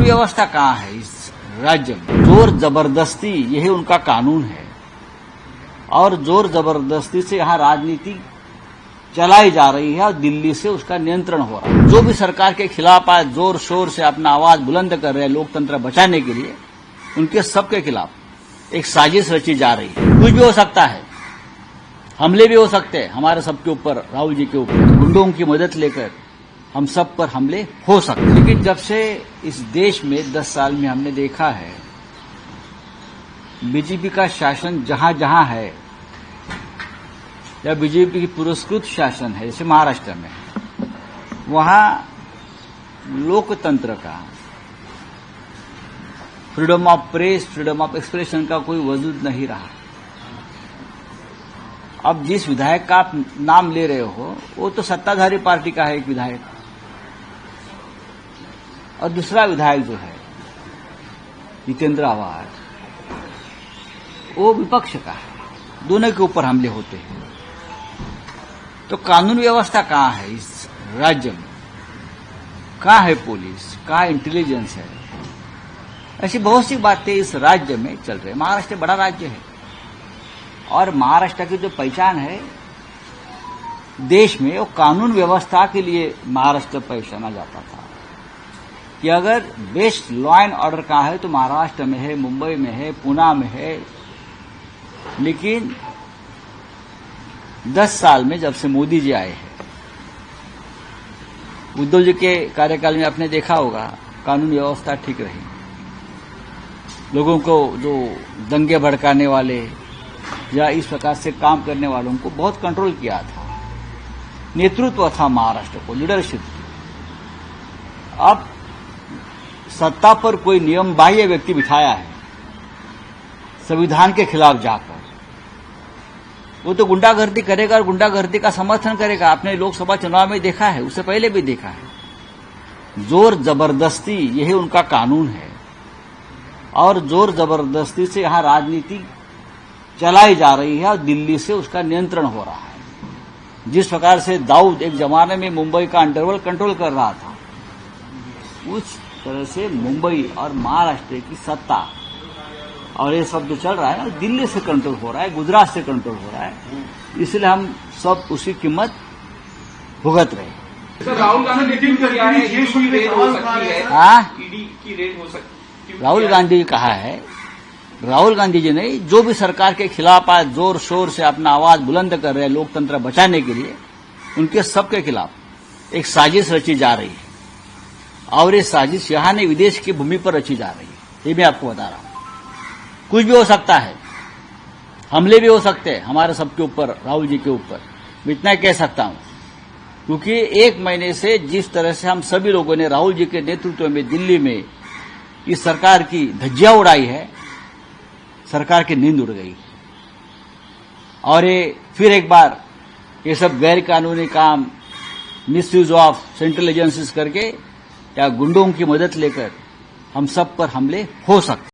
व्यवस्था कहाँ है इस राज्य में? जोर जबरदस्ती यही उनका कानून है और जोर जबरदस्ती से यहाँ राजनीति चलाई जा रही है और दिल्ली से उसका नियंत्रण हो रहा है। जो भी सरकार के खिलाफ आज जोर शोर से अपना आवाज बुलंद कर रहे हैं लोकतंत्र बचाने के लिए, उनके सबके खिलाफ एक साजिश रची जा रही है। कुछ भी हो सकता है, हमले भी हो सकते हैं हमारे सबके ऊपर, राहुल जी के ऊपर। गुंडों की मदद लेकर हम सब पर हमले हो सकते हैं। लेकिन जब से इस देश में 10 साल में हमने देखा है बीजेपी का शासन जहां जहां है या बीजेपी की पुरस्कृत शासन है, जैसे महाराष्ट्र में, वहां लोकतंत्र का, freedom of press, freedom of expression का कोई वजूद नहीं रहा। अब जिस विधायक का आप नाम ले रहे हो वो तो सत्ताधारी पार्टी का है एक विधायक, और दूसरा विधायक जो है जितेंद्र आवाज, वो विपक्ष का है। दोनों के ऊपर हमले होते हैं। तो कानून व्यवस्था कहाँ है इस राज्य में? कहाँ है पुलिस, कहाँ इंटेलिजेंस है? ऐसी बहुत सी बातें इस राज्य में चल रही है। महाराष्ट्र बड़ा राज्य है और महाराष्ट्र की जो पहचान है देश में, वो कानून व्यवस्था के लिए महाराष्ट्र पहचाना जाता था कि अगर बेस्ट लॉ एंड ऑर्डर कहाँ है तो महाराष्ट्र में है, मुंबई में है, पुणे में है। लेकिन 10 साल में जब से मोदी जी आए हैं, उद्धव जी के कार्यकाल में आपने देखा होगा कानून व्यवस्था ठीक रही। लोगों को जो दंगे भड़काने वाले या इस प्रकार से काम करने वालों को बहुत कंट्रोल किया था, नेतृत्व था महाराष्ट्र को, लीडरशिप थी। अब सत्ता पर कोई नियम बाह्य व्यक्ति बिठाया है संविधान के खिलाफ जाकर, वो तो गुंडागर्दी करेगा और गुंडागर्दी का समर्थन करेगा। आपने लोकसभा चुनाव में देखा है, उससे पहले भी देखा है। जोर जबरदस्ती यही उनका कानून है और जोर जबरदस्ती से यहाँ राजनीति चलाई जा रही है और दिल्ली से उसका नियंत्रण हो रहा है। जिस प्रकार से दाऊद एक जमाने में मुंबई का अंडरवर्ल्ड कंट्रोल कर रहा था, उस तरह से मुंबई और महाराष्ट्र की सत्ता और ये सब जो चल रहा है ना, दिल्ली से कंट्रोल हो रहा है, गुजरात से कंट्रोल हो रहा है। इसलिए हम सब उसकी कीमत भुगत रहे हैं। सर, राहुल गांधी की रेड हो सकती है, ईडी की रेड हो सकती है। राहुल गांधी जी कहा है, राहुल गांधी जी ने जो भी सरकार के खिलाफ आज जोर शोर से अपना आवाज बुलंद कर रहे हैं लोकतंत्र बचाने के लिए, उनके सबके खिलाफ एक साजिश रची जा रही है और ये साजिश यहां नहीं विदेश की भूमि पर रची जा रही है। ये मैं आपको बता रहा हूं। कुछ भी हो सकता है, हमले भी हो सकते हैं हमारे सबके ऊपर, राहुल जी के ऊपर। मैं इतना कह सकता हूं क्योंकि 1 महीने से जिस तरह से हम सभी लोगों ने राहुल जी के नेतृत्व में दिल्ली में इस सरकार की धज्जियां उड़ाई है, सरकार की नींद उड़ गई। और ये फिर एक बार ये सब गैर कानूनी काम, मिसयूज ऑफ सेंट्रल एजेंसीज करके या गुंडों की मदद लेकर हम सब पर हमले हो सकते हैं।